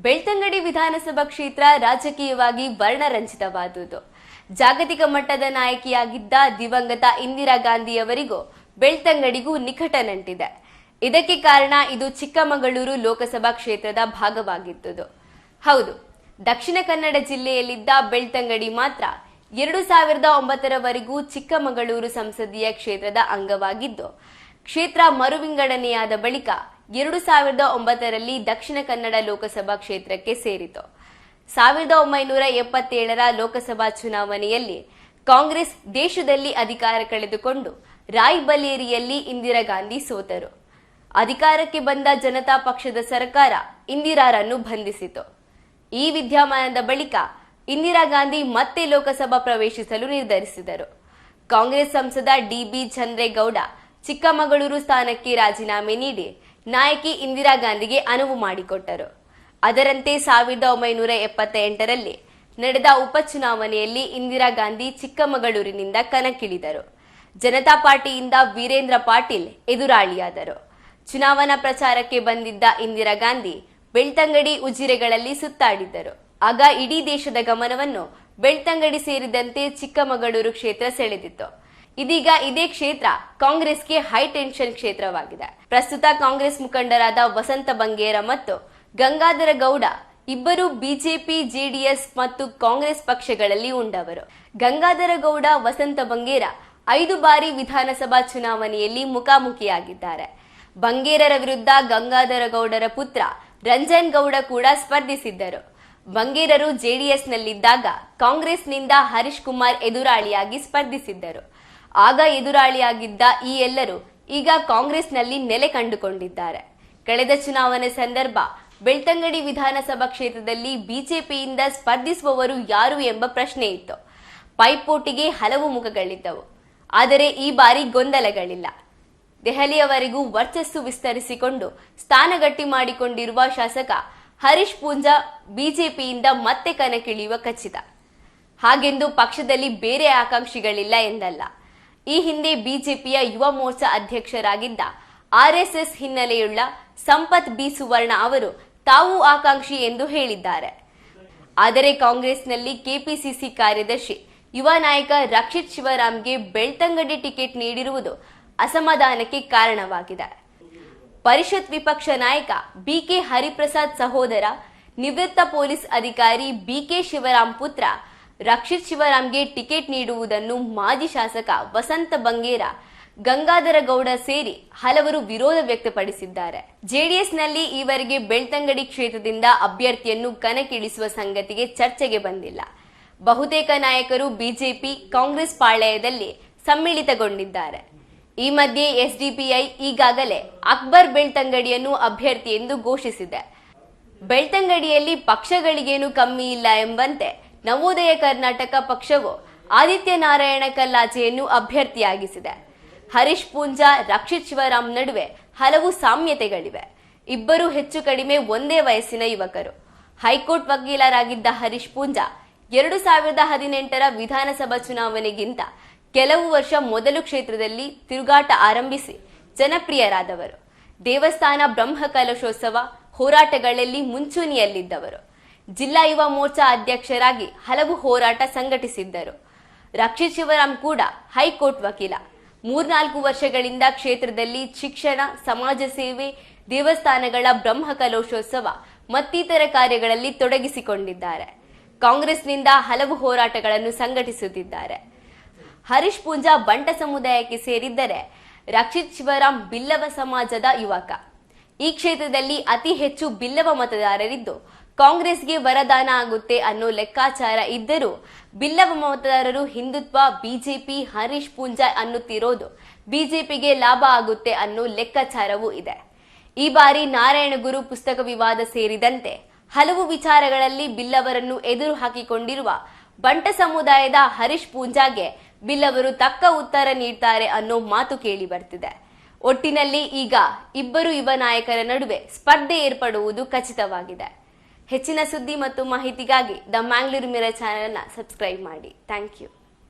ಬೆಳ್ತಂಗಡಿ ವಿಧಾನಸಭಾ ಕ್ಷೇತ್ರ ರಾಜಕೀಯವಾಗಿ ವರ್ಣರಂಜಿತವಾದುದು. ಜಾಗತಿಕ ಮಟ್ಟದ ನಾಯಕಿಯಾಗಿದ್ದ ದಿವಂಗತ ಇಂದಿರಾ ಗಾಂಧಿಯವರಿಗೂ ಬೆಳ್ತಂಗಡಿಗೂ ನಿಕಟ ನಂಟಿದೆ. ಇದಕ್ಕೆ ಕಾರಣ ಇದು ಚಿಕ್ಕಮಗಳೂರು ಲೋಕಸಭಾ ಕ್ಷೇತ್ರದ ಭಾಗವಾಗಿದ್ದುದು. ಹೌದು, ದಕ್ಷಿಣ ಕನ್ನಡ ಜಿಲ್ಲೆಯಲ್ಲಿದ್ದ ಬೆಳ್ತಂಗಡಿ ಮಾತ್ರ 2009ರವರೆಗೂ ಚಿಕ್ಕಮಗಳೂರು ಸಂಸದೀಯ ಕ್ಷೇತ್ರದ ಅಂಗವಾಗಿದ್ದು, ಕ್ಷೇತ್ರ ಮರುವಿಂಗಡಣೆಯಾದ ಬಳಿಕ 2009ರಲ್ಲಿ ದಕ್ಷಿಣ ಕನ್ನಡ ಲೋಕಸಭಾ ಕ್ಷೇತ್ರಕ್ಕೆ ಸೇರಿತು. 1977ರ ಲೋಕಸಭಾ ಚುನಾವಣೆಯಲ್ಲಿ ಕಾಂಗ್ರೆಸ್ ದೇಶದಲ್ಲಿ ಅಧಿಕಾರ ಕಳೆದುಕೊಂಡು ರಾಯ್ಬರೇಲಿಯಲ್ಲಿ ಇಂದಿರಾ ಗಾಂಧಿ ಸೋತರು. ಅಧಿಕಾರಕ್ಕೆ ಬಂದ ಜನತಾ ಪಕ್ಷದ ಸರ್ಕಾರ ಇಂದಿರಾರನ್ನು ಬಂಧಿಸಿತು. ಈ ವಿದ್ಯಮಾನದ ಬಳಿಕ ಇಂದಿರಾ ಗಾಂಧಿ ಮತ್ತೆ ಲೋಕಸಭಾ ಪ್ರವೇಶಿಸಲು ನಿರ್ಧರಿಸಿದರು. ಕಾಂಗ್ರೆಸ್ ಸಂಸದ ಡಿ.ಬಿ. ಚಂದ್ರೇಗೌಡ ಚಿಕ್ಕಮಗಳೂರು ಸ್ಥಾನಕ್ಕೆ ರಾಜೀನಾಮೆ ನೀಡಿ ನಾಯಕಿ ಇಂದಿರಾ ಗಾಂಧಿಗೆ ಅನುವು ಮಾಡಿಕೊಟ್ಟರು. ಅದರಂತೆ 1978ರಲ್ಲಿ ನಡೆದ ಉಪಚುನಾವಣೆಯಲ್ಲಿ ಇಂದಿರಾ ಗಾಂಧಿ ಚಿಕ್ಕಮಗಳೂರಿನಿಂದ ಕಣಕ್ಕಿಳಿದರು. ಜನತಾ ಪಾರ್ಟಿಯಿಂದ ವೀರೇಂದ್ರ ಪಾಟೀಲ್ ಎದುರಾಳಿಯಾದರು. ಚುನಾವಣಾ ಪ್ರಚಾರಕ್ಕೆ ಬಂದಿದ್ದ ಇಂದಿರಾ ಗಾಂಧಿ ಬೆಳ್ತಂಗಡಿ ಉಜಿರೆಗಳಲ್ಲಿ ಸುತ್ತಾಡಿದ್ದರು. ಆಗ ಇಡೀ ದೇಶದ ಗಮನವನ್ನು ಬೆಳ್ತಂಗಡಿ ಸೇರಿದಂತೆ ಚಿಕ್ಕಮಗಳೂರು ಕ್ಷೇತ್ರ ಸೆಳೆದಿತ್ತು. ಇದೀಗ ಇದೇ ಕ್ಷೇತ್ರ ಕಾಂಗ್ರೆಸ್ಗೆ ಹೈಟೆನ್ಷನ್ ಕ್ಷೇತ್ರವಾಗಿದೆ. ಪ್ರಸ್ತುತ ಕಾಂಗ್ರೆಸ್ ಮುಖಂಡರಾದ ವಸಂತ ಬಂಗೇರ ಮತ್ತು ಗಂಗಾಧರ ಗೌಡ ಇಬ್ಬರು ಬಿಜೆಪಿ, ಜೆಡಿಎಸ್ ಮತ್ತು ಕಾಂಗ್ರೆಸ್ ಪಕ್ಷಗಳಲ್ಲಿ ಉಂಡವರು. ಗಂಗಾಧರ ಗೌಡ, ವಸಂತ ಬಂಗೇರ 5 ಬಾರಿ ವಿಧಾನಸಭಾ ಚುನಾವಣೆಯಲ್ಲಿ ಮುಖಾಮುಖಿಯಾಗಿದ್ದಾರೆ. ಬಂಗೇರರ ವಿರುದ್ಧ ಗಂಗಾಧರ ಗೌಡರ ಪುತ್ರ ರಂಜನ್ ಗೌಡ ಕೂಡ ಸ್ಪರ್ಧಿಸಿದ್ದರು. ಬಂಗೇರರು ಜೆಡಿಎಸ್ನಲ್ಲಿದ್ದಾಗ ಕಾಂಗ್ರೆಸ್ನಿಂದ ಹರೀಶ್ ಕುಮಾರ್ ಎದುರಾಳಿಯಾಗಿ ಸ್ಪರ್ಧಿಸಿದ್ದರು. ಆಗ ಎದುರಾಳಿಯಾಗಿದ್ದ ಈ ಎಲ್ಲರೂ ಈಗ ಕಾಂಗ್ರೆಸ್ನಲ್ಲಿ ನೆಲೆ ಕಂಡುಕೊಂಡಿದ್ದಾರೆ. ಕಳೆದ ಚುನಾವಣೆ ಸಂದರ್ಭ ಬೆಳ್ತಂಗಡಿ ವಿಧಾನಸಭಾ ಕ್ಷೇತ್ರದಲ್ಲಿ ಬಿಜೆಪಿಯಿಂದ ಸ್ಪರ್ಧಿಸುವವರು ಯಾರು ಎಂಬ ಪ್ರಶ್ನೆ ಇತ್ತು. ಪೈಪೋಟಿಗೆ ಹಲವು ಮುಖಗಳಿದ್ದವು. ಆದರೆ ಈ ಬಾರಿ ಗೊಂದಲಗಳಿಲ್ಲ. ದೆಹಲಿಯವರೆಗೂ ವರ್ಚಸ್ಸು ವಿಸ್ತರಿಸಿಕೊಂಡು ಸ್ಥಾನ ಗಟ್ಟಿ ಮಾಡಿಕೊಂಡಿರುವ ಶಾಸಕ ಹರೀಶ್ ಪೂಂಜಾ ಬಿಜೆಪಿಯಿಂದ ಮತ್ತೆ ಕಣಕ್ಕಿಳಿಯುವ ಖಚಿತ. ಹಾಗೆಂದು ಪಕ್ಷದಲ್ಲಿ ಬೇರೆ ಆಕಾಂಕ್ಷಿಗಳಿಲ್ಲ ಎಂದಲ್ಲ. ಈ ಹಿಂದೆ ಬಿಜೆಪಿಯ ಯುವ ಮೋರ್ಚಾ ಅಧ್ಯಕ್ಷರಾಗಿದ್ದ ಆರ್ಎಸ್ಎಸ್ ಹಿನ್ನೆಲೆಯುಳ್ಳ ಸಂಪತ್ ಬಿ ಸುವರ್ಣ ಅವರು ತಾವು ಆಕಾಂಕ್ಷಿ ಎಂದು ಹೇಳಿದ್ದಾರೆ. ಆದರೆ ಕಾಂಗ್ರೆಸ್ನಲ್ಲಿ ಕೆಪಿಸಿಸಿ ಕಾರ್ಯದರ್ಶಿ ಯುವ ನಾಯಕ ರಕ್ಷಿತ್ ಶಿವರಾಮ್ಗೆ ಬೆಳ್ತಂಗಡಿ ಟಿಕೆಟ್ ನೀಡಿರುವುದು ಅಸಮಾಧಾನಕ್ಕೆ ಕಾರಣವಾಗಿದೆ. ಪರಿಷತ್ ವಿಪಕ್ಷ ನಾಯಕ ಬಿಕೆ ಹರಿಪ್ರಸಾದ್ ಸಹೋದರ, ನಿವೃತ್ತ ಪೊಲೀಸ್ ಅಧಿಕಾರಿ ಬಿಕೆ ಶಿವರಾಮ್ ಪುತ್ರ ರಕ್ಷಿತ್ ಶಿವರಾಮ್ಗೆ ಟಿಕೆಟ್ ನೀಡುವುದನ್ನು ಮಾಜಿ ಶಾಸಕ ವಸಂತ ಬಂಗೇರ, ಗಂಗಾಧರ ಗೌಡ ಸೇರಿ ಹಲವರು ವಿರೋಧ ವ್ಯಕ್ತಪಡಿಸಿದ್ದಾರೆ. ಜೆಡಿಎಸ್ನಲ್ಲಿ ಈವರೆಗೆ ಬೆಳ್ತಂಗಡಿ ಕ್ಷೇತ್ರದಿಂದ ಅಭ್ಯರ್ಥಿಯನ್ನು ಕಣಕ್ಕಿಳಿಸುವ ಸಂಗತಿಗೆ ಚರ್ಚೆಗೆ ಬಂದಿಲ್ಲ. ಬಹುತೇಕ ನಾಯಕರು ಬಿಜೆಪಿ, ಕಾಂಗ್ರೆಸ್ ಪಾಳೆಯದಲ್ಲಿ ಸಮ್ಮಿಳಿತಗೊಂಡಿದ್ದಾರೆ. ಈ ಮಧ್ಯೆ ಎಸ್ಡಿಪಿಐ ಈಗಾಗಲೇ ಅಕ್ಬರ್ ಬೆಳ್ತಂಗಡಿಯನ್ನು ಅಭ್ಯರ್ಥಿ ಎಂದು ಘೋಷಿಸಿದೆ. ಬೆಳ್ತಂಗಡಿಯಲ್ಲಿ ಪಕ್ಷಗಳಿಗೇನು ಕಮ್ಮಿ ಇಲ್ಲ ಎಂಬಂತೆ ನವೋದಯ ಕರ್ನಾಟಕ ಪಕ್ಷವು ಆದಿತ್ಯ ನಾರಾಯಣ ಕಲ್ಲಾಜೆಯನ್ನು ಅಭ್ಯರ್ಥಿಯಾಗಿಸಿದೆ. ಹರೀಶ್ ಪೂಂಜಾ, ರಕ್ಷಿತ್ ಶಿವರಾಮ್ ನಡುವೆ ಹಲವು ಸಾಮ್ಯತೆಗಳಿವೆ. ಇಬ್ಬರು ಹೆಚ್ಚು ಕಡಿಮೆ ಒಂದೇ ವಯಸ್ಸಿನ ಯುವಕರು. ಹೈಕೋರ್ಟ್ ವಕೀಲರಾಗಿದ್ದ ಹರೀಶ್ ಪೂಂಜಾ 2018ರ ವಿಧಾನಸಭಾ ಚುನಾವಣೆಗಿಂತ ಕೆಲವು ವರ್ಷ ಮೊದಲು ಕ್ಷೇತ್ರದಲ್ಲಿ ತಿರುಗಾಟ ಆರಂಭಿಸಿ ಜನಪ್ರಿಯರಾದವರು. ದೇವಸ್ಥಾನ ಬ್ರಹ್ಮಕಲಶೋತ್ಸವ ಹೋರಾಟಗಳಲ್ಲಿ ಮುಂಚೂಣಿಯಲ್ಲಿದ್ದವರು. ಜಿಲ್ಲಾ ಯುವ ಮೋರ್ಚಾ ಅಧ್ಯಕ್ಷರಾಗಿ ಹಲವು ಹೋರಾಟ ಸಂಘಟಿಸಿದ್ದರು. ರಕ್ಷಿತ್ ಶಿವರಾಮ್ ಕೂಡ ಹೈಕೋರ್ಟ್ ವಕೀಲ. 3-4 ವರ್ಷಗಳಿಂದ ಕ್ಷೇತ್ರದಲ್ಲಿ ಶಿಕ್ಷಣ, ಸಮಾಜ ಸೇವೆ, ದೇವಸ್ಥಾನಗಳ ಬ್ರಹ್ಮಕಲಶೋತ್ಸವ ಮತ್ತಿತರ ಕಾರ್ಯಗಳಲ್ಲಿ ತೊಡಗಿಸಿಕೊಂಡಿದ್ದಾರೆ. ಕಾಂಗ್ರೆಸ್ನಿಂದ ಹಲವು ಹೋರಾಟಗಳನ್ನು ಸಂಘಟಿಸುತ್ತಿದ್ದಾರೆ. ಹರೀಶ್ ಪೂಂಜಾ ಬಂಟ ಸಮುದಾಯಕ್ಕೆ ಸೇರಿದ್ದರೆ ರಕ್ಷಿತ್ ಶಿವರಾಮ್ ಬಿಲ್ಲವ ಸಮಾಜದ ಯುವಕ. ಈ ಕ್ಷೇತ್ರದಲ್ಲಿ ಅತಿ ಹೆಚ್ಚು ಬಿಲ್ಲವ ಮತದಾರರಿದ್ದು ಕಾಂಗ್ರೆಸ್ಗೆ ವರದಾನ ಆಗುತ್ತೆ ಅನ್ನೋ ಲೆಕ್ಕಾಚಾರ ಇದ್ದರೂ ಬಿಲ್ಲವ ಮತದಾರರು ಹಿಂದುತ್ವ, ಬಿಜೆಪಿ, ಹರೀಶ್ ಪೂಂಜಾ ಅನ್ನುತ್ತಿರೋದು ಬಿಜೆಪಿಗೆ ಲಾಭ ಆಗುತ್ತೆ ಅನ್ನೋ ಲೆಕ್ಕಾಚಾರವೂ ಇದೆ. ಈ ಬಾರಿ ನಾರಾಯಣಗುರು ಪುಸ್ತಕ ವಿವಾದ ಸೇರಿದಂತೆ ಹಲವು ವಿಚಾರಗಳಲ್ಲಿ ಬಿಲ್ಲವರನ್ನು ಎದುರು ಹಾಕಿಕೊಂಡಿರುವ ಬಂಟ ಸಮುದಾಯದ ಹರೀಶ್ ಪೂಂಜಾಗೆ ಬಿಲ್ಲವರು ತಕ್ಕ ಉತ್ತರ ನೀಡ್ತಾರೆ ಅನ್ನೋ ಮಾತು ಕೇಳಿ ಬರ್ತಿದೆ. ಒಟ್ಟಿನಲ್ಲಿ ಈಗ ಇಬ್ಬರು ಯುವ ನಾಯಕರ ನಡುವೆ ಸ್ಪರ್ಧೆ ಏರ್ಪಡುವುದು ಖಚಿತವಾಗಿದೆ. ಹೆಚ್ಚಿನ ಸುದ್ದಿ ಮತ್ತು ಮಾಹಿತಿಗಾಗಿ ದ ಮ್ಯಾಂಗ್ಳೂರ್ ಮಿರರ್ ಚಾನೆಲ್ ಅನ್ನು ಸಬ್ಸ್ಕ್ರೈಬ್ ಮಾಡಿ. Thank you.